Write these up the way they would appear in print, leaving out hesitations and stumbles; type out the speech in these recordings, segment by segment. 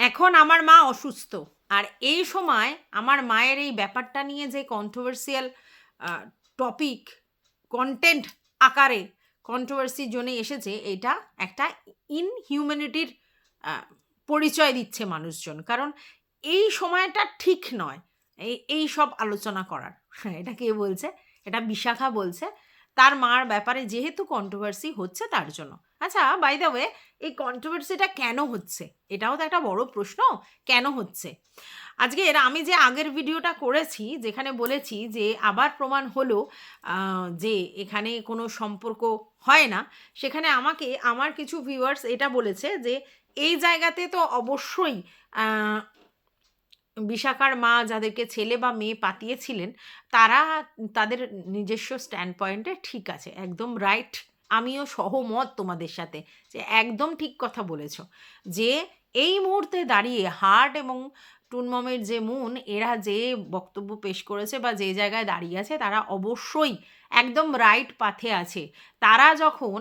এখন আমার মা অসুস্থ, আর এই সময় আমার মায়ের এই ব্যাপারটা নিয়ে যে কন্ট্রোভার্সিয়াল টপিক কন্টেন্ট আকারে কন্ট্রোভার্সির জন্য এসেছে, এটা একটা ইনহিউম্যানিটির পরিচয় দিচ্ছে মানুষজন। কারণ এই সময়টা ঠিক নয় এই সব আলোচনা করার। হ্যাঁ, এটা কে বলছে? এটা বিশাখা বলছে, তার মার ব্যাপারে যেহেতু কন্ট্রোভার্সি হচ্ছে তার জন্য। আচ্ছা, বাই দ্য ওয়ে, এই কন্ট্রোভার্সিটা কেন হচ্ছে এটাও তো একটা বড় প্রশ্ন। কেন হচ্ছে? আজকে আমি যে আগের ভিডিওটা করেছি যেখানে বলেছি যে আবার প্রমাণ হলো যে এখানে কোনো সম্পর্ক হয় না, সেখানে আমাকে আমার কিছু ভিউয়ার্স এটা বলেছে যে এই জায়গাতে তো অবশ্যই বিশাখার মা যাদেরকে ছেলে বা মেয়ে পাঠিয়েছিলেন তারা তাদের নিজস্ব স্ট্যান্ড পয়েন্টে ঠিক আছে, একদম রাইট। আমিও সহমত তোমাদের সাথে, যে একদম ঠিক কথা বলেছ, যে এই মুহূর্তে দাঁড়িয়ে হার্ট এবং টুনমমের যে মুন, এরা যে বক্তব্য পেশ করেছে বা যে জায়গায় দাঁড়িয়ে আছে তারা অবশ্যই একদম রাইট পাথে আছে। তারা যখন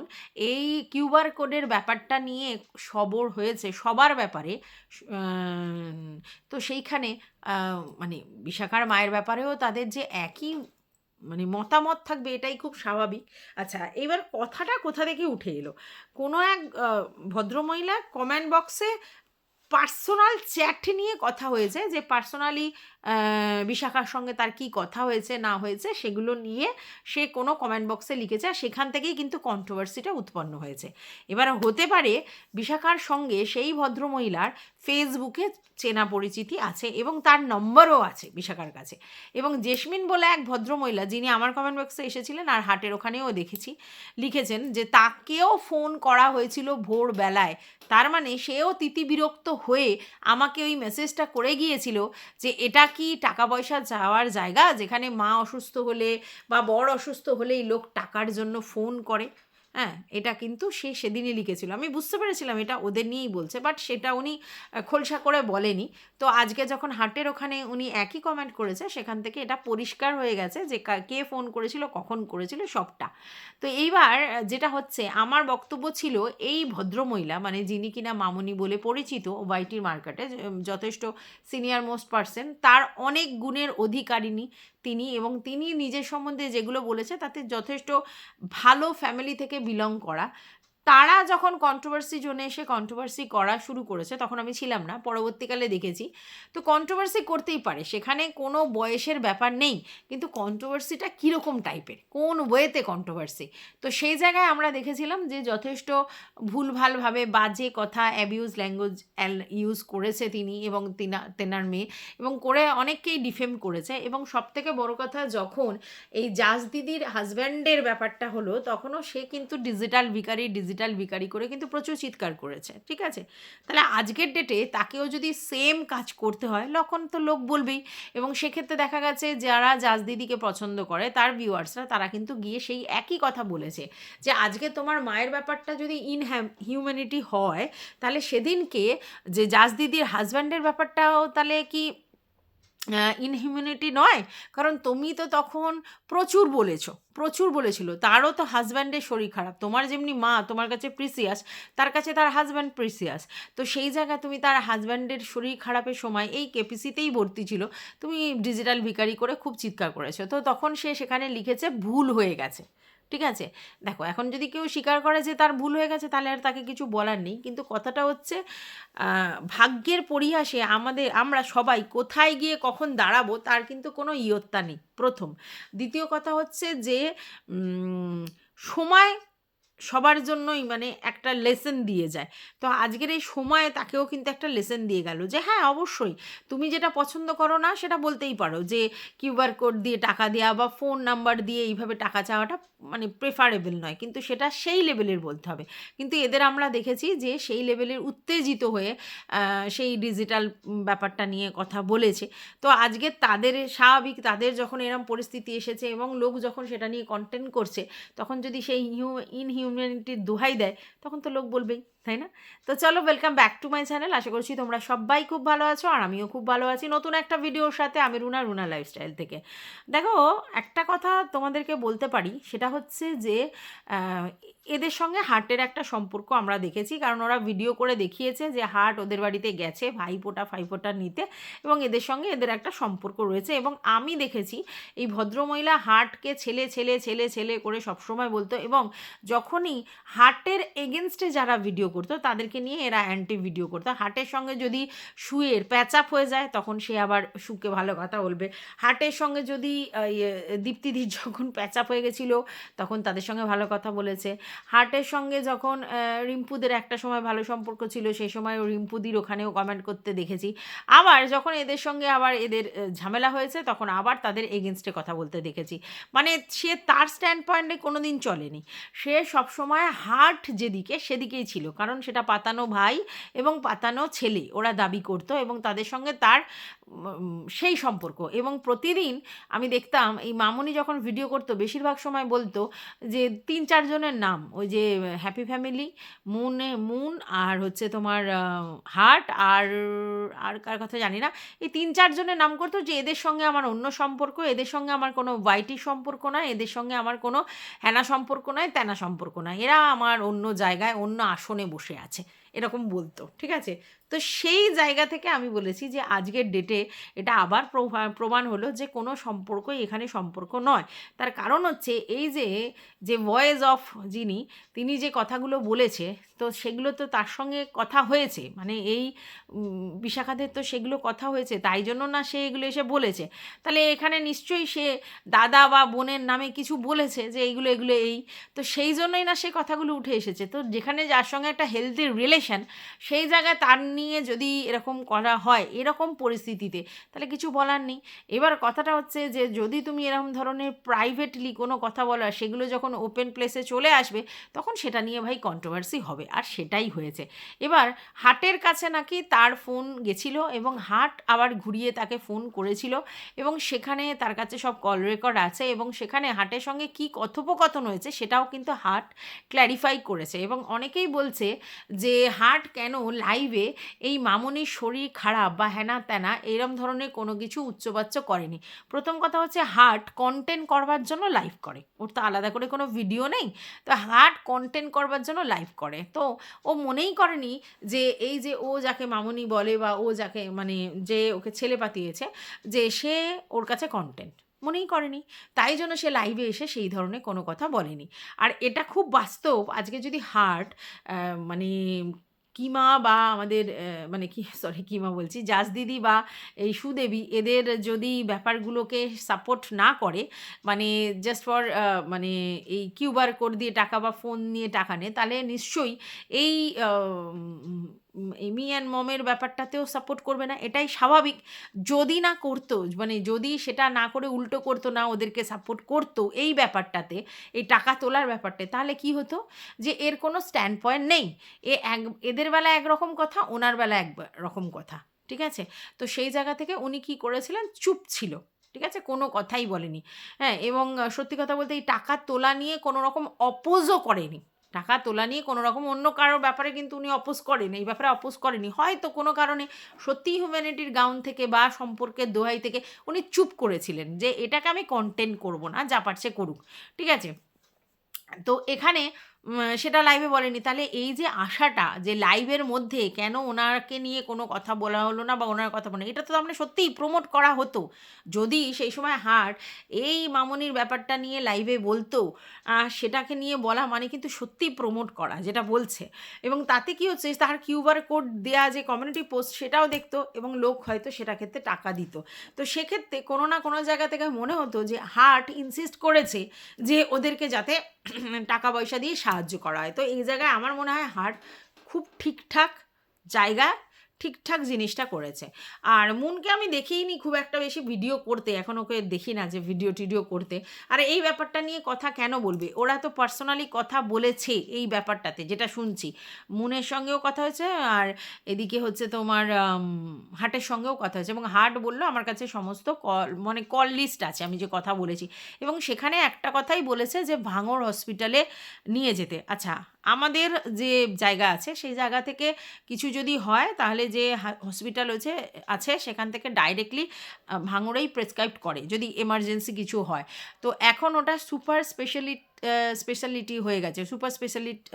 এই কিউআর কোডের ব্যাপারটা নিয়ে সবর হয়েছে সবার ব্যাপারে, তো সেইখানে মানে বিশাখার মায়ের ব্যাপারেও তাদের যে একই মানে মতামত থাকবে এটাই খুব স্বাভাবিক। আচ্ছা, এবার কথাটা কোথা থেকে উঠে এলো? কোনো এক ভদ্রমহিলা কমেন্ট বক্সে পার্সোনাল চ্যাট নিয়ে কথা হয়েছে, যে পার্সোনালি বিশাখার সঙ্গে তার কি কথা হয়েছে না হয়েছে সেগুলো নিয়ে সে কোনো কমেন্ট বক্সে লিখেছে, আর সেখান থেকেই কিন্তু কন্ট্রোভার্সিটা উৎপন্ন হয়েছে। এবার হতে পারে বিশাখার সঙ্গে সেই ভদ্রমহিলার ফেসবুকে চেনা পরিচিতি আছে এবং তার নম্বরও আছে বিশাখার কাছে। এবং জেসমিন বলে এক ভদ্রমহিলা, যিনি আমার কমেন্ট বক্সে এসেছিলেন আর হাটের ওখানেও দেখেছি, লিখেছেন যে তাকেও ফোন করা হয়েছিল ভোরবেলায়। তার মানে সেও তিতিবিরক্ত হয়ে আমাকে ওই মেসেজটা করে গিয়েছিল যে এটা কি টাকা পয়সা চাওয়ার জায়গা, যেখানে মা অসুস্থ হলে বা বর অসুস্থ হলেই লোক টাকার জন্য ফোন করে? হ্যাঁ, এটা কিন্তু সে সেদিনই লিখেছিল। আমি বুঝতে পেরেছিলাম এটা ওদের নিয়েই বলছে, বাট সেটা উনি খোলসা করে বলেনি। তো আজকে যখন হাটের ওখানে উনি একই কমেন্ট করেছে, সেখান থেকে এটা পরিষ্কার হয়ে গেছে যে কে ফোন করেছিল, কখন করেছিল, সবটা। তো এইবার যেটা হচ্ছে, আমার বক্তব্য ছিল এই ভদ্রমহিলা, মানে যিনি কিনা মামুনি বলে পরিচিত ওয়াইটির মার্কেটে, যথেষ্ট সিনিয়র মোস্ট পার্সন, তার অনেক গুণের অধিকারিণী তিনি, এবং তিনি নিজের সম্বন্ধে যেগুলো বলেছে তাতে যথেষ্ট ভালো ফ্যামিলি থেকে বিলং করা। তারা যখন কন্ট্রোভার্সি জোনে এসে কন্ট্রোভার্সি করা শুরু করেছে, তখন আমি ছিলাম না, পরবর্তীকালে দেখেছি। তো কন্ট্রোভার্সি করতেই পারে, সেখানে কোনো বয়সের ব্যাপার নেই, কিন্তু কন্ট্রোভার্সিটা কীরকম টাইপের, কোন ওয়েতে কন্ট্রোভার্সি। তো সেই জায়গায় আমরা দেখেছিলাম যে যথেষ্ট ভুলভালভাবে বাজে কথা, অ্যাবিউজ ল্যাঙ্গুয়েজ ইউজ করেছে তিনি এবং তেনার মেয়ে, এবং করে অনেককেই ডিফেম করেছে। এবং সবথেকে বড় কথা, যখন এই জাজ দিদির হাজব্যান্ডের ব্যাপারটা হলো, তখনও সে কিন্তু ডিজিটাল ভিখারি করে কিন্তু প্রচুর চিৎকার করেছে। ঠিক আছে, তাহলে আজকের ডেটে তাকেও যদি সেম কাজ করতে হয়, তখন তো লোক বলবেই। এবং সেক্ষেত্রে দেখা গেছে যারা জাজ দিদিকে পছন্দ করে তার ভিউয়ার্সরা, তারা কিন্তু গিয়ে সেই একই কথা বলেছে যে আজকে তোমার মায়ের ব্যাপারটা যদি হিউম্যানিটি হয়, তাহলে সেদিনকে যে জাজ দিদির হাজব্যান্ডের ব্যাপারটাও তাহলে কি ইনহিউম্যানিটি নয়? কারণ তুমি তো তখন প্রচুর বলেছিল তারও তো হাজব্যান্ডের শরীর খারাপ। তোমার যেমনি মা তোমার কাছে প্রিসিয়াস, তার কাছে তার হাজব্যান্ড প্রিসিয়াস। তো সেই জায়গায় তুমি তার হাজব্যান্ডের শরীর খারাপের সময় এই কেপিসিতেই ভর্তি ছিল, তুমি ডিজিটাল ভিখারি করে খুব চিৎকার করেছো। তো তখন সে সেখানে লিখেছে ভুল হয়ে গেছে। ঠিক আছে, দেখো, এখন যদি কেউ স্বীকার করে যে তার ভুল হয়ে গেছে, তাহলে আর তাকে কিছু বলার নেই। কিন্তু কথাটা হচ্ছে, ভাগ্যের পরিহাসে আমরা সবাই কোথায় গিয়ে কখন দাঁড়াবো তার কিন্তু কোনো ইয়ত্তা নেই, প্রথম। দ্বিতীয় কথা হচ্ছে যে সময় সবার জন্যই মানে একটা লেসন দিয়ে যায়। তো আজকের এই সময়ে তাকেও কিন্তু একটা লেসন দিয়ে গেল যে হ্যাঁ, অবশ্যই তুমি যেটা পছন্দ করো না সেটা বলতেই পারো, যে কিউআর কোড দিয়ে টাকা দেওয়া বা ফোন নাম্বার দিয়ে এইভাবে টাকা চাওয়াটা মানে প্রেফারেবল নয়, কিন্তু সেটা সেই লেভেলের বলতে হবে। কিন্তু এদের আমরা দেখেছি যে সেই লেভেলের উত্তেজিত হয়ে সেই ডিজিটাল ব্যাপারটা নিয়ে কথা বলেছে। তো আজকে তাদের স্বাভাবিক, তাদের যখন এরম পরিস্থিতি এসেছে এবং লোক যখন সেটা নিয়ে কন্টেন্ট করছে, তখন যদি সেই ইনহিউম্যানিটির দোহাই দেয়, তখন তো লোক বলবেই। তাই না? তো চলো, welcome back to my channel. আশা করছি তোমরা সবাই খুব ভালো আছো, আর আমিও খুব ভালো আছি নতুন একটা ভিডিওর সাথে। আমি রুনা লাইফস্টাইল থেকে। দেখো, একটা কথা তোমাদেরকে বলতে পারি, সেটা হচ্ছে যে আহ, এদের সঙ্গে হার্টের একটা সম্পর্ক আমরা দেখেছি, কারণ ওরা ভিডিও করে দেখিয়েছে যে হার্ট ওদের বাড়িতে গেছে ভাইফোঁটা নিতে, এবং এদের সঙ্গে এদের একটা সম্পর্ক রয়েছে। এবং আমি দেখেছি এই ভদ্রমহিলা হার্টকে ছেলে ছেলে ছেলে ছেলে করে সবসময় বলতো, এবং যখনই হার্টের এগেনস্টে যারা ভিডিও করতো তাদেরকে নিয়ে এরা অ্যান্টি ভিডিও করতো। হার্টের সঙ্গে যদি শুয়ের প্যাচ আপ হয়ে যায় তখন সে আবার শুকে ভালো কথা বলবে। হার্টের সঙ্গে যদি দীপ্তিদির যখন প্যাচ আপ হয়ে গেছিলো তখন তাদের সঙ্গে ভালো কথা বলেছে। হার্টের সঙ্গে যখন রিম্পুদের একটা সময় ভালো সম্পর্ক ছিল, সেই সময় রিম্পুদির ওখানেও কমেন্ট করতে দেখেছি। আবার যখন এদের সঙ্গে আবার এদের ঝামেলা হয়েছে তখন আবার তাদের এগেনস্টে কথা বলতে দেখেছি। মানে সে তার স্ট্যান্ড পয়েন্টে কোনো দিন চলেনি, সে সবসময় হার্ট যেদিকে সেদিকেই ছিল, কারণ সেটা পাতানো ভাই এবং পাতানো ছেলে ওরা দাবি করতো, এবং তাদের সঙ্গে তার সেই সম্পর্ক। এবং প্রতিদিন আমি দেখতাম এই মামনি যখন ভিডিও করতো বেশিরভাগ সময় বলতো যে 3-4 জনের নাম, ওই যে হ্যাপি ফ্যামিলি, মুন আর হচ্ছে তোমার হার্ট, আর কার কথা জানি না, এই 3-4 জনের নাম করতো যে এদের সঙ্গে আমার অন্য সম্পর্ক, এদের সঙ্গে আমার কোনো ওয়াইটি সম্পর্ক নয়, এদের সঙ্গে আমার কোনো হ্যানা সম্পর্ক নয়, ত্যানা সম্পর্ক নয়, এরা আমার অন্য জায়গায় অন্য আসনে বসে আছে, এরকম বলতো। ঠিক আছে? তো সেই জায়গা থেকে আমি বলেছি যে আজকের ডেটে এটা আবার প্রমাণ হলো যে কোনো সম্পর্কই এখানে সম্পর্ক নয়। তার কারণ হচ্ছে এই যে ভয়েস অফ যিনি, তিনি যে কথাগুলো বলেছে, তো সেগুলো তো তার সঙ্গে কথা হয়েছে, মানে এই বিশাখাদের তো সেগুলো কথা হয়েছে, তাই জন্য না সে এগুলো এসে বলেছে। তাহলে এখানে নিশ্চয়ই সে দাদা বা বোনের নামে কিছু বলেছে যে এইগুলো এগুলো এই, তো সেই জন্যই না সে কথাগুলো উঠে এসেছে। তো যেখানে যার সঙ্গে একটা হেলদি রিলেশন, সেই জায়গায় তার নিয়ে যদি এরকম করা হয় এরকম পরিস্থিতিতে, তাহলে কিছু বলার নেই। এবার কথাটা হচ্ছে যে যদি তুমি এরকম ধরনের প্রাইভেটলি কোনো কথা বলার, সেগুলো যখন ওপেন প্লেসে চলে আসবে তখন সেটা নিয়ে ভাই কন্ট্রোভার্সি হবে, আর সেটাই হয়েছে। এবার হার্টের কাছে নাকি তার ফোন গেছিলো এবং হার্ট আবার ঘুরিয়ে তাকে ফোন করেছিল, এবং সেখানে তার কাছে সব কল রেকর্ড আছে, এবং সেখানে হার্টের সঙ্গে কী কথোপকথন হয়েছে সেটাও কিন্তু হার্ট ক্ল্যারিফাই করেছে। এবং অনেকেই বলছে যে হার্ট কেন লাইভে এই মামনির শরীর খারাপ বা হ্যানা ত্যানা এরম ধরনের কোনো কিছু উচ্চবাচ্য করেনি। প্রথম কথা হচ্ছে হার্ট কন্টেন্ট করবার জন্য লাইভ করে, ওর তো আলাদা করে কোনো ভিডিও নেই, তো হার্ট কন্টেন্ট করবার জন্য লাইভ করে। তো ও মনেই করেনি যে এই যে ও যাকে মামনি বলে বা ও যাকে মানে যে ওকে ছেলে পাতিয়েছে, যে সে ওর কাছে কন্টেন্ট মনেই করেনি, তাই জন্য সে লাইভে এসে সেই ধরনের কোনো কথা বলেনি। আর এটা খুব বাস্তব। আজকে যদি হার্ট মানে কিমা বা আমাদের মানে কি সরি কিমা বলছি, জাজ দিদি বা এই সুদেবী, এদের যদি ব্যাপারগুলোকে সাপোর্ট না করে, মানে জাস্ট ফর মানে এই কিউআর কোড দিয়ে টাকা বা ফোন নিয়ে টাকা নেয়, তাহলে নিশ্চয়ই এই মি অ্যান্ড মমের ব্যাপারটাতেও সাপোর্ট করবে না, এটাই স্বাভাবিক। যদি না করতো, মানে যদি সেটা না করে উল্টো করতো, না ওদেরকে সাপোর্ট করতো এই ব্যাপারটাতে, এই টাকা তোলার ব্যাপারটায়, তাহলে কি হতো যে এর কোনো স্ট্যান্ড পয়েন্ট নেই, এদের বেলা একরকম কথা, ওনার বেলা এক রকম কথা। ঠিক আছে? তো সেই জায়গা থেকে উনি কী করেছিলেন, চুপ ছিল। ঠিক আছে? কোনো কথাই বলেনি। হ্যাঁ, এবং সত্যি কথা বলতে এই টাকা তোলা নিয়ে কোনো রকম অপোজও করেনি। টাকা তোলা নিয়ে কোনো রকম অন্য কারোর ব্যাপারে কিন্তু উনি অপোজ করেন, এই ব্যাপারে অপোজ করেনি। হয়তো কোনো কারণে সত্যিই হিউম্যানিটির গাউন থেকে বা সম্পর্কের দোহাই থেকে উনি চুপ করেছিলেন যে এটাকে আমি কন্টেন্ট করব না, যা পারছে করুক। ঠিক আছে? তো এখানে সেটা লাইভে বলেনি। তাহলে এই যে আশাটা যে লাইভের মধ্যে কেন ওনাকে নিয়ে কোনো কথা বলা হলো না বা ওনার কথা বলে, এটা তো আমরা সত্যিই প্রমোট করা হতো। যদি সেই সময় হার্ট এই মামনির ব্যাপারটা নিয়ে লাইভে বলতো, সেটাকে নিয়ে বলা মানে কিন্তু সত্যিই প্রমোট করা যেটা বলছে। এবং তাতে কি হচ্ছে, তার কিউআর কোড দেয়া যে কমিউনিটি পোস্ট সেটাও দেখতো, এবং লোক হয়তো সেটা ক্ষেত্রে টাকা দিত। তো সেক্ষেত্রে কোনো না কোনো জায়গা থেকে মনে হতো যে হার্ট ইনসিস্ট করেছে যে ওদেরকে যাতে টাকা পয়সা দিয়ে সাহায্য করা হয়। তো এই জায়গায় আমার মনে হয় হার্ট খুব ঠিকঠাক জায়গায় ঠিকঠাক জিনিসটা করেছে। আর মুনকে আমি দেখিইনি খুব একটা বেশি ভিডিও করতে, এখন ওকে দেখি না যে ভিডিও টিডিও করতে। আর এই ব্যাপারটা নিয়ে কথা কেন বলবে, ওরা তো পার্সোনালি কথা বলেছে এই ব্যাপারটাতে, যেটা শুনছি মুনের সঙ্গেও কথা হয়েছে, আর এদিকে হচ্ছে তোমার হার্টের সঙ্গেও কথা হয়েছে, এবং হার্ট বলল আমার কাছে সমস্ত কল মানে কল লিস্ট আছে আমি যে কথা বলেছি, এবং সেখানে একটা কথাই বলেছে যে ভাঙড় হসপিটালে নিয়ে যেতে। আচ্ছা, আমাদের যে জায়গা আছে সেই জায়গা থেকে কিছু যদি হয় তাহলে যে হসপিটাল আছে সেখান থেকে ডাইরেক্টলি ভাঙড়েই প্রেসক্রাইব করে যদি এমার্জেন্সি কিছু হয়। তো এখন ওটা সুপার স্পেশালিটি হয়ে গেছে, সুপার স্পেশালিটি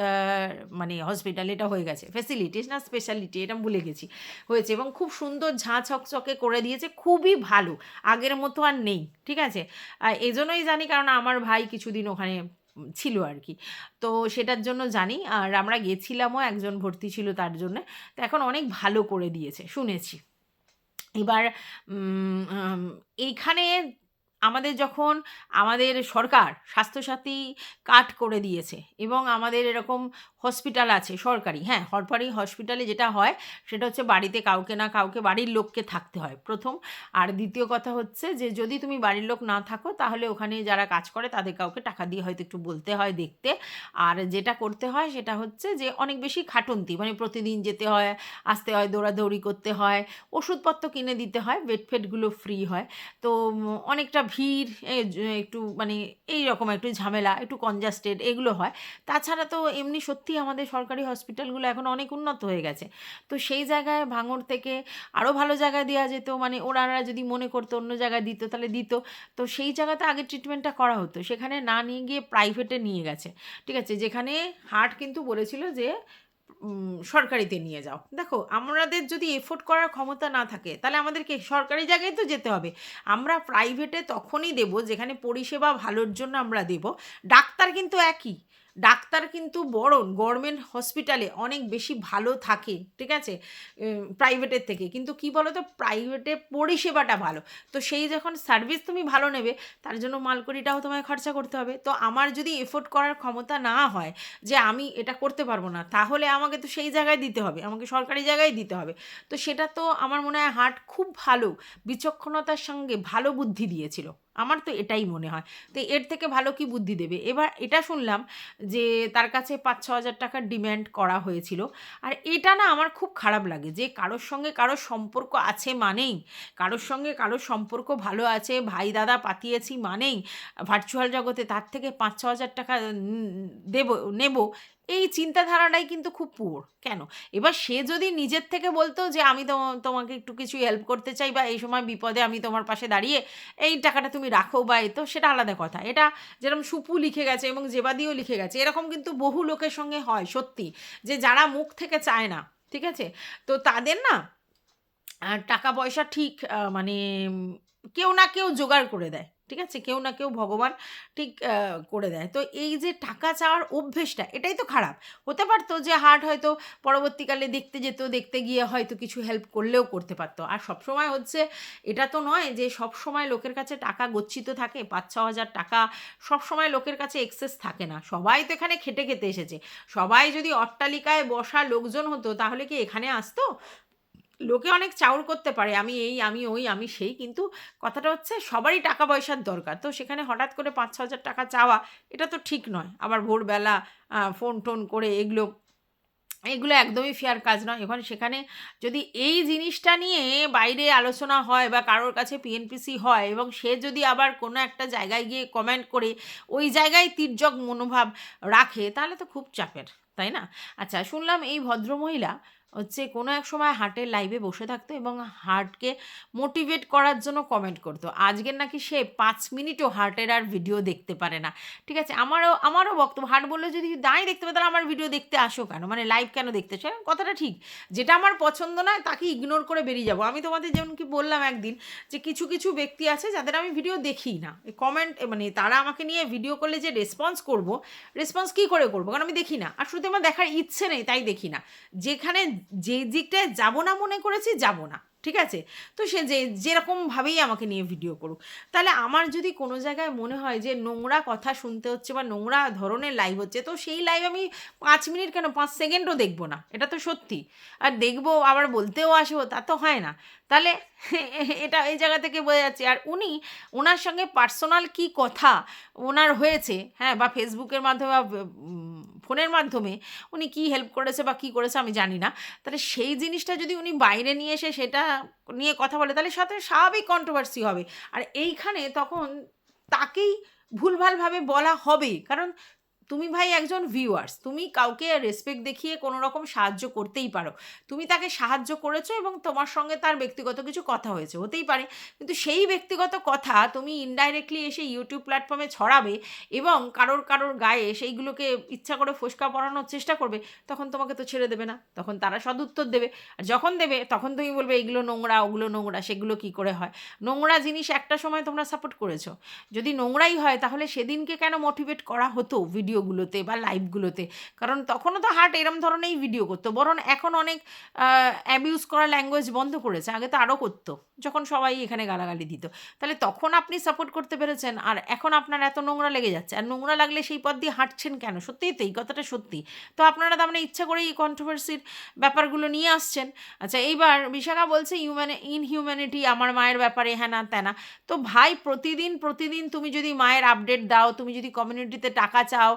মানে হসপিটাল এটা হয়ে গেছে, ফেসিলিটিস না স্পেশালিটি, এটা ভুলে গেছি, হয়েছে, এবং খুব সুন্দর ঝাঁ চকচকে করে দিয়েছে, খুবই ভালো, আগের মতো আর নেই। ঠিক আছে, এই জন্যই জানি কারণ আমার ভাই কিছুদিন ওখানে ছিল আর কি, তো সেটার জন্য জানি, আর আমরা গেছিলামও, একজন ভর্তি ছিল তার জন্য। তো এখন অনেক ভালো করে দিয়েছে শুনেছি। এবার এইখানে আমাদের যখন আমাদের সরকার স্বাস্থ্যসাথী কার্ড করে দিয়েছে এবং আমাদের এরকম হসপিটাল আছে সরকারি, হ্যাঁ সরকারি হসপিটালে যেটা হয় সেটা হচ্ছে বাড়িতে কাউকে না কাউকে বাড়ির লোককে থাকতে হয় প্রথম, আর দ্বিতীয় কথা হচ্ছে যে যদি তুমি বাড়ির লোক না থাকো তাহলে ওখানে যারা কাজ করে তাদের কাউকে টাকা দিয়ে হয়তো একটু বলতে হয় দেখতে, আর যেটা করতে হয় সেটা হচ্ছে যে অনেক বেশি খাটন্তি, মানে প্রতিদিন যেতে হয়, আসতে হয়, দৌড়াদৌড়ি করতে হয়, ওষুধপত্র কিনে দিতে হয়, বেড ফেডগুলো ফ্রি হয়। তো অনেকটা ভিড়, একটু মানে এই রকম একটু ঝামেলা, একটু কনজাস্টেড এগুলো হয়। তাছাড়া তো এমনি সত্যি আমাদের সরকারি হসপিটালগুলো এখন অনেক উন্নত হয়ে গেছে। তো সেই জায়গায় ভাঙড় থেকে আরও ভালো জায়গায় দেওয়া যেত, মানে ওনারা যদি মনে করতো অন্য জায়গায় দিত তাহলে দিত। তো সেই জায়গাতে আগে ট্রিটমেন্টটা করা হতো, সেখানে না নিয়ে গিয়ে প্রাইভেটে নিয়ে গেছে। ঠিক আছে, যেখানে হার্ট কিন্তু বলেছিল যে সরকারিতে নিয়ে যাও। দেখো আমাদের যদি এফোর্ড করার ক্ষমতা না থাকে তাহলে আমাদেরকে সরকারি জায়গায় তো যেতে হবে। আমরা প্রাইভেটে তখনই দেব যেখানে পরিষেবা ভালোর জন্য আমরা দেব। ডাক্তার কিন্তু একই, ডাক্তার কিন্তু বরং গভর্নমেন্ট হসপিটালে অনেক বেশি ভালো থাকে, ঠিক আছে, প্রাইভেটের থেকে। কিন্তু কি বলো তো, প্রাইভেটে পরিষেবাটা ভালো, তো সেই যখন সার্ভিস তুমি ভালো নেবে তার জন্য মালকড়িটাও তোমায় খরচা করতে হবে। তো আমার যদি এফোর্ড করার ক্ষমতা না হয় যে আমি এটা করতে পারবো না, তাহলে আমাকে তো সেই জায়গায় দিতে হবে, আমাকে সরকারি জায়গায় দিতে হবে। তো সেটা তো আমার মনে হয় হার্ট খুব ভালো বিচক্ষণতার সঙ্গে ভালো বুদ্ধি দিয়েছিল, আমার তো এটাই মনে হয়। তো এর থেকে ভালো কি বুদ্ধি দেবে। এবার এটা শুনলাম যে তার কাছে 5-6 হাজার টাকার ডিম্যান্ড করা হয়েছিল, আর এটা না আমার খুব খারাপ লাগে যে কারোর সঙ্গে কারোর সম্পর্ক আছে মানেই, কারোর সঙ্গে কারোর সম্পর্ক ভালো আছে, ভাই দাদা পাঠিয়েছি মানেই ভার্চুয়াল জগতে তার থেকে 5-6 হাজার টাকা দেব নেব, এই চিন্তাধারাটাই কিন্তু খুব পুয়োর। কেন, এবার সে যদি নিজের থেকে বলতো যে আমি তোমাকে একটু কিছু হেল্প করতে চাই, বা এই সময় বিপদে আমি তোমার পাশে দাঁড়িয়ে এই টাকাটা তুমি রাখো, বা এ তো সেটা আলাদা কথা। এটা যেরকম সুপু লিখে গেছে এবং জেবাদিও লিখে গেছে, এরকম কিন্তু বহু লোকের সঙ্গে হয় সত্যি, যে যারা মুখ থেকে চায় না, ঠিক আছে, তো তাদের না টাকা পয়সা ঠিক মানে কেউ না কেউ জোগাড় করে দেয়, ঠিক আছে, কেউ না কেউ ভগবান ঠিক করে দেয়। তো এই যে টাকা চাওয়ার অভ্যেসটা, এটাই তো খারাপ। হতে পারতো যে হার্ট হয়তো পরবর্তীকালে দেখতে যেত, দেখতে গিয়ে হয়তো কিছু হেল্প করলেও করতে পারতো। আর সবসময় হচ্ছে এটা তো নয় যে সবসময় লোকের কাছে টাকা গচ্ছিত থাকে, 5-6 হাজার টাকা সবসময় লোকের কাছে এক্সেস থাকে না। সবাই তো এখানে খেটে খেতে এসেছে, সবাই যদি অট্টালিকায় বসা লোকজন হতো তাহলে কি এখানে আসতো? লোকে অনেক চাউর করতে পারে, আমি এই, আমি ওই, আমি সেই, কিন্তু কথাটা হচ্ছে সবারই টাকা পয়সার দরকার। তো সেখানে হঠাৎ করে 5-6 হাজার টাকা চাওয়া, এটা তো ঠিক নয়। আবার ভোরবেলা ফোন টোন করে এগুলো এগুলো একদমই ফেয়ার কাজ নয়। এখন সেখানে যদি এই জিনিসটা নিয়ে বাইরে আলোচনা হয় বা কারোর কাছে পিএনপিসি হয়, এবং সে যদি আবার কোনো একটা জায়গায় গিয়ে কমেন্ট করে ওই জায়গায় তির্যক মনোভাব রাখে, তাহলে তো খুব চাপের, তাই না? আচ্ছা, শুনলাম এই ভদ্রমহিলা হচ্ছে কোনো এক সময় হার্টের লাইভে বসে থাকতো এবং হার্টকে মোটিভেট করার জন্য কমেন্ট করতো। আজকের নাকি সে 5 মিনিটও হার্টের আর ভিডিও দেখতে পারে না। ঠিক আছে, আমারও বক্তব্য, হার্ট বললে যদি নাই দেখতে পাই তাহলে আমার ভিডিও দেখতে আসো কেন, মানে লাইভ কেন দেখতে চাই, কথাটা ঠিক। যেটা আমার পছন্দ নয় তাকে ইগনোর করে বেরিয়ে যাবো। আমি তোমাদের যেমন কি বললাম একদিন, যে কিছু কিছু ব্যক্তি আছে যাদের আমি ভিডিও দেখি না, কমেন্ট মানে তারা আমাকে নিয়ে ভিডিও করলে যে রেসপন্স করব, রেসপন্স কী করে করবো, কারণ আমি দেখি না, আর শুধু আমার দেখার ইচ্ছে নেই তাই দেখি না। যেখানে যে দিকটায় যাব না মনে করেছি যাব না, ঠিক আছে? তো সে যেরকমভাবেই আমাকে নিয়ে ভিডিও করুক। তাহলে আমার যদি কোনো জায়গায় মনে হয় যে নোংরা কথা শুনতে হচ্ছে বা নোংরা ধরনের লাইভ হচ্ছে, তো সেই লাইভ আমি 5 মিনিট কেন 5 সেকেন্ডও দেখবো না, এটা তো সত্যি। আর দেখবো আবার বলতেও আসবো, তা তো হয় না। তাহলে এটা এই জায়গা থেকে বোঝা যাচ্ছে। আর ওনার সঙ্গে পার্সোনাল কি কথা ওনার হয়েছে, হ্যাঁ, বা ফেসবুকের মাধ্যমে বা ফোনের মাধ্যমে উনি কি হেল্প করেছে বা কি করেছে আমি জানি না। তাহলে সেই জিনিসটা যদি উনি বাইরে নিয়ে এসে সেটা নিয়ে কথা বলে, তাহলে সাথে স্বাভাবিক কন্ট্রোভার্সি হবে। আর এইখানে তখন তাকেই ভুলভালভাবে বলা হবে, কারণ তুমি ভাই একজন ভিউয়ার্স, তুমি কাউকে রেসপেক্ট দেখিয়ে কোনো রকম সাহায্য করতেই পারো। তুমি তাকে সাহায্য করেছো এবং তোমার সঙ্গে তার ব্যক্তিগত কিছু কথা হয়েছে, হতেই পারে। কিন্তু সেই ব্যক্তিগত কথা তুমি ইনডাইরেক্টলি এসে ইউটিউব প্ল্যাটফর্মে ছড়াবে এবং কারোর গায়ে সেইগুলোকে ইচ্ছা করে ফোসকা পড়ানোর চেষ্টা করবে, তখন তোমাকে তো ছেড়ে দেবে না, তখন তারা সদুত্তর দেবে। আর যখন দেবে তখন তুমি বলবে এইগুলো নোংরা, ওগুলো নোংরা। সেগুলো কি করে হয়? নোংরা জিনিস একটা সময় তোমরা সাপোর্ট করেছো, যদি নোংরাই হয় তাহলে সেদিনকে কেন মোটিভেট করা হতো ভিডিওগুলোতে বা লাইভগুলোতে? কারণ তখনও তো হার্ট এরম ধরনেরই ভিডিও করতো, বরং এখন অনেক অ্যাবিউজ করা ল্যাঙ্গুয়েজ বন্ধ করেছে, আগে তো আরও করতো যখন সবাই এখানে গালাগালি দিত। তাহলে তখন আপনি সাপোর্ট করতে পেরেছেন, আর এখন আপনার এত নোংরা লেগে যাচ্ছে। আর নোংরা লাগলে সেই পথ দিয়ে হাঁটছেন কেন? সত্যিই তো এই কথাটা সত্যি। তো আপনারা তার মানে ইচ্ছা করেই এই কন্ট্রোভার্সির ব্যাপারগুলো নিয়ে আসছেন। আচ্ছা, এইবার বিশাখা বলছে ইনহিউম্যানিটি আমার মায়ের ব্যাপারে হ্যানা ত্যানা। তো ভাই প্রতিদিন তুমি যদি মায়ের আপডেট দাও, তুমি যদি কমিউনিটিতে টাকা চাও,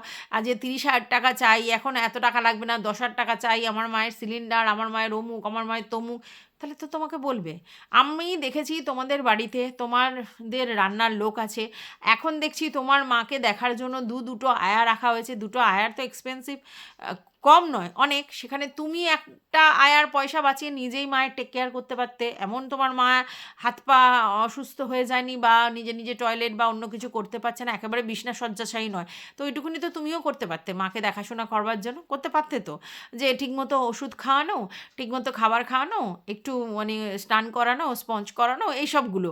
যে 30,000 টাকা চাই, এখন এত টাকা লাগবে না, 10,000 টাকা চাই, আমার মায়ের সিলিন্ডার, আমার মায়ের অমুক, আমার মায়ের তমুক, তাহলে তো তোমাকে বলবে। আমি দেখেছি তোমাদের বাড়িতে তোমাদের রান্নার লোক আছে। এখন দেখছি তোমার মাকে দেখার জন্য দুটো আয়া রাখা হয়েছে। দুটো আয়ার তো এক্সপেন্সিভ, কম নয়, অনেক। সেখানে তুমি একটা আয়ার পয়সা বাঁচিয়ে নিজেই মায়ের টেক কেয়ার করতে পারতে। এমন তোমার মা হাত পা অসুস্থ হয়ে যায়নি বা নিজে টয়লেট বা অন্য কিছু করতে পারছে না, একেবারে বিছনা শয্যাশায়ী নয়। তো ওইটুকুনি তো তুমিও করতে পারতে মাকে দেখাশোনা করবার জন্য, করতে পারতে তো। যে ঠিকমতো ওষুধ খাওয়ানো, ঠিকমতো খাবার খাওয়ানো, একটু মানে স্নান করানো, স্পঞ্জ করানো, এইসবগুলো।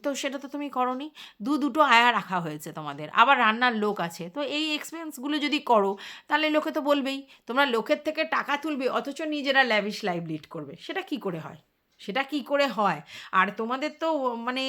তো সেটা তো তুমি করোনি। দুটো আয়া রাখা হয়েছে তোমাদের, আবার রান্নার লোক আছে। তো এই এক্সপেন্সগুলো যদি করো, তাহলে লোকে তো বলবেই। তোমরা লোকের থেকে টাকা তুলবে অথচ নিজেরা ল্যাভিশ লাইফ লিড করবে, সেটা কি করে হয়? সেটা কি করে হয়? আর তোমাদের তো মানে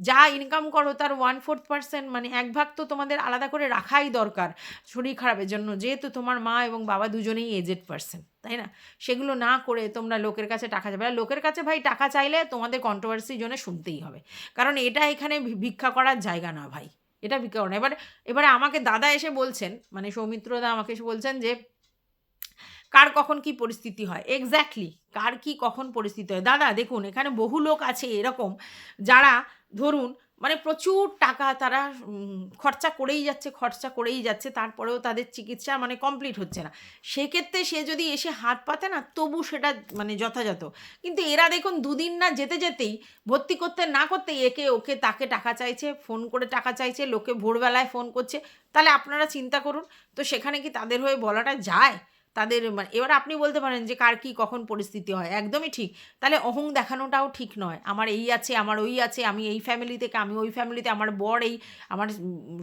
যা ইনকাম করো তার 1/4%, মানে 1 ভাগ তো তোমাদের আলাদা করে রাখাই দরকার শরীর খারাপের জন্য, যেহেতু তোমার মা এবং বাবা দুজনেই এজেড পার্সন, তাই না? সেগুলো না করে তোমরা লোকের কাছে টাকা যাবে। আর লোকের কাছে ভাই টাকা চাইলে তোমাদের কন্ট্রোভার্সির জন্য শুনতেই হবে, কারণ এটা এখানে ভিক্ষা করার জায়গা না ভাই, এটা ভিক্ষা করা না। এবারে আমাকে দাদা এসে বলছেন, মানে সৌমিত্র দা আমাকে এসে বলছেন যে কার কখন কি পরিস্থিতি হয়। এক্স্যাক্টলি, কার কি কখন পরিস্থিতি হয়। দাদা দেখুন, এখানে বহু লোক আছে এরকম, যারা ধরুন মানে প্রচুর টাকা তারা খরচা করেই যাচ্ছে, তারপরেও তাদের চিকিৎসা মানে কমপ্লিট হচ্ছে না। সেক্ষেত্রে সে যদি এসে হাত পাতে না, তবু সেটা মানে যথাযথ। কিন্তু এরা দেখুন দুদিন না যেতেই, ভর্তি করতে না করতেই একে ওকে তাকে টাকা চাইছে, ফোন করে টাকা চাইছে, লোকে ভোরবেলায় ফোন করছে। তাহলে আপনারা চিন্তা করুন, তো সেখানে কি তাদের হয়ে বলাটা যায়? তাদের মানে এবার আপনি বলতে পারেন যে কার কি কখন পরিস্থিতি হয়, একদমই ঠিক। তাহলে অহং দেখানোটাও ঠিক নয়, আমার এই আছে, আমার ওই আছে, আমি এই ফ্যামিলি থেকে, আমি ওই ফ্যামিলিতে, আমার বর এই, আমার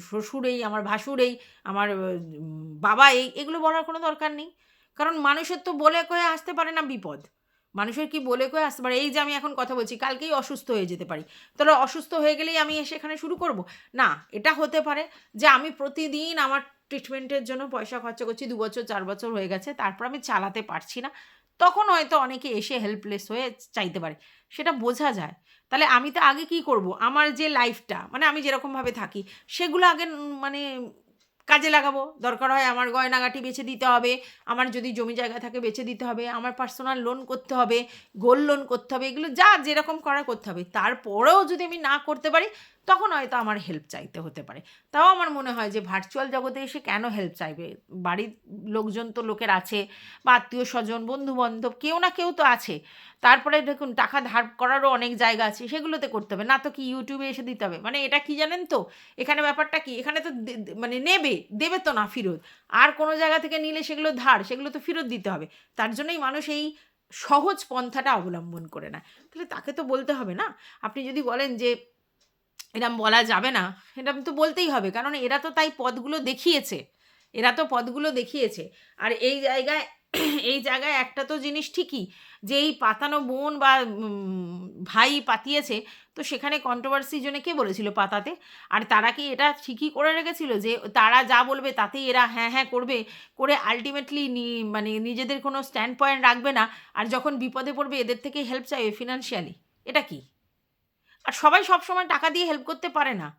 শ্বশুর এই, আমার ভাসুর এই, আমার বাবা এই, এগুলো বলার কোনো দরকার নেই। কারণ মানুষের তো বলে কয়ে আসতে পারে না বিপদ। মানুষের কি বলে কয়ে আসতে পারে? এই যে আমি এখন কথা বলছি, কালকেই অসুস্থ হয়ে যেতে পারি। তাহলে অসুস্থ হয়ে গেলেই আমি এসে এখানে শুরু করব? না, এটা হতে পারে যে আমি প্রতিদিন আমার ট্রিটমেন্টের জন্য পয়সা খরচা করছি, 2 বছর 4 বছর হয়ে গেছে, তারপর আমি চালাতে পারছি না। তখন হয়তো অনেকে এসে হেল্পলেস হয়ে চাইতে পারে, সেটা বোঝা যায়। তাহলে আমি তো আগে কি করব, আমার যে লাইফটা মানে আমি যেরকমভাবে থাকি সেগুলো আগে মানে কাজে লাগাবো। দরকার হয় আমার গয়নাগাটি বেচে দিতে হবে, আমার যদি জমি জায়গা থাকে বেচে দিতে হবে, আমার পার্সোনাল লোন করতে হবে, গোল্ড লোন করতে হবে, এগুলো যা যেরকম করার করতে হবে। তারপরেও যদি আমি না করতে পারি, তখন হয়তো আমার হেল্প চাইতে হতে পারে। তাও আমার মনে হয় যে ভার্চুয়াল জগতে এসে কেন হেল্প চাইবে? বাড়ির লোকজন তো লোকের আছে, বা আত্মীয় স্বজন, বন্ধু বান্ধব, কেউ না কেউ তো আছে। তারপরে দেখুন টাকা ধার করারও অনেক জায়গা আছে, সেগুলোতে করতে হবে না। তো কি ইউটিউবে এসে দিতে হবে? মানে এটা কি জানেন তো, এখানে ব্যাপারটা কি, এখানে তো মানে দেবে তো না ফেরত। আর কোনো জায়গা থেকে নিলে সেগুলো ধার, সেগুলো তো ফেরত দিতে হবে। তার জন্যই মানুষ এই সহজ পন্থাটা অবলম্বন করে না। তাহলে তাকে তো বলতে হবে না? আপনি যদি বলেন যে এরম বলা যাবে না, এরম তো বলতেই হবে, কারণ এরা তো তাই পথগুলো দেখিয়েছে। এরা তো পথগুলো দেখিয়েছে। আর এই জায়গায় এই জায়গায় একটা তো জিনিস ঠিকই যে এই পাতানো বোন বা ভাই পাতিয়েছে, তো সেখানে কন্ট্রোভার্সির জন্য কে বলেছিল পাতাতে? আর তারা কি এটা ঠিকই করে রেখেছিল যে তারা যা বলবে তাতেই এরা হ্যাঁ হ্যাঁ করবে, করে আলটিমেটলি মানে নিজেদের কোনো স্ট্যান্ড পয়েন্ট রাখবে না, আর যখন বিপদে পড়বে এদের থেকে হেল্প চাইবে ফিনান্সিয়ালি? এটা কি? আর সবাই সবসময় টাকা দিয়ে হেল্প করতে পারে না।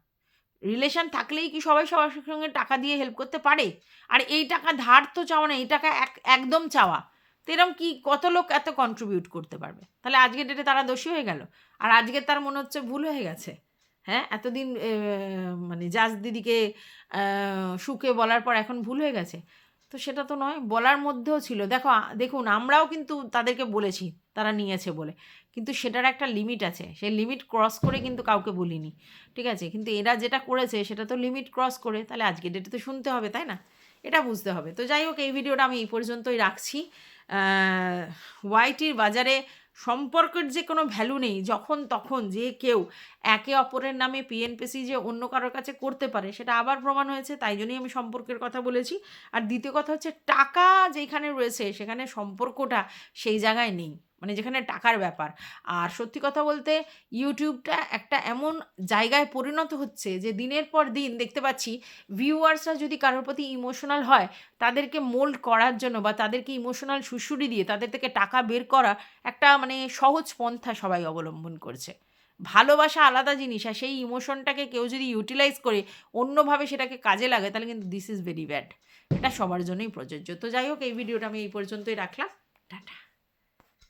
রিলেশন থাকলেই কি সবাই সবার সঙ্গে টাকা দিয়ে হেল্প করতে পারে? আর এই টাকা ধার তো চাওয়া না, এই টাকা একদম চাওয়া। তো এরকম কি কত লোক এত কন্ট্রিবিউট করতে পারবে? তাহলে আজকের ডেটে তারা দোষী হয়ে গেল। আর আজকে তার মনে হচ্ছে ভুল হয়ে গেছে। হ্যাঁ? এতদিন মানে জাজ দিদিকে সুখে বলার পর এখন ভুল হয়ে গেছে। তো সেটা তো নয়, বলার মধ্যেও ছিল। দেখুন আমরাও কিন্তু তাদেরকে বলেছি তারা নিয়েছে বলে। কিন্তু সেটার একটা লিমিট আছে। সেই লিমিট ক্রস করে কিন্তু কাউকে বলিনি। ঠিক আছে? কিন্তু এরা যেটা করেছে সেটা তো লিমিট ক্রস করে, তাহলে আজকের ডেটে তো শুনতে হবে, তাই না? এটা বুঝতে হবে। তো যাই হোক, এই ভিডিওটা আমি এই পর্যন্তই রাখছি। ওয়াইটির বাজারে সম্পর্কের যে কোনো ভ্যালু নেই, যখন তখন যে কেউ একে অপরের নামে পিএনপিসি যে অন্য কারোর কাছে করতে পারে সেটা আবার প্রমাণ হয়েছে, তাই জন্যই আমি সম্পর্কের কথা বলেছি। আর দ্বিতীয় কথা হচ্ছে, টাকা যেখানে রয়েছে সেখানে সম্পর্কটা সেই জায়গায় নেই, মানে যেখানে টাকার ব্যাপার। আর সত্যি কথা বলতে ইউটিউবটা একটা এমন জায়গায় পরিণত হচ্ছে যে দিনের পর দিন দেখতে পাচ্ছি ভিউয়ার্সরা যদি কারোর প্রতি ইমোশনাল হয়, তাদেরকে মোল্ড করার জন্য বা তাদেরকে ইমোশনাল সুড়সুড়ি দিয়ে তাদের থেকে টাকা বের করা একটা মানে সহজ পন্থা সবাই অবলম্বন করছে। ভালোবাসা আলাদা জিনিস, আর সেই ইমোশনটাকে কেউ যদি ইউটিলাইজ করে অন্যভাবে সেটাকে কাজে লাগে, তাহলে কিন্তু দিস ইজ ভেরি ব্যাড। এটা সবার জন্যই প্রযোজ্য। তো যাই হোক, এই ভিডিওটা আমি এই পর্যন্তই রাখলাম। টাটা।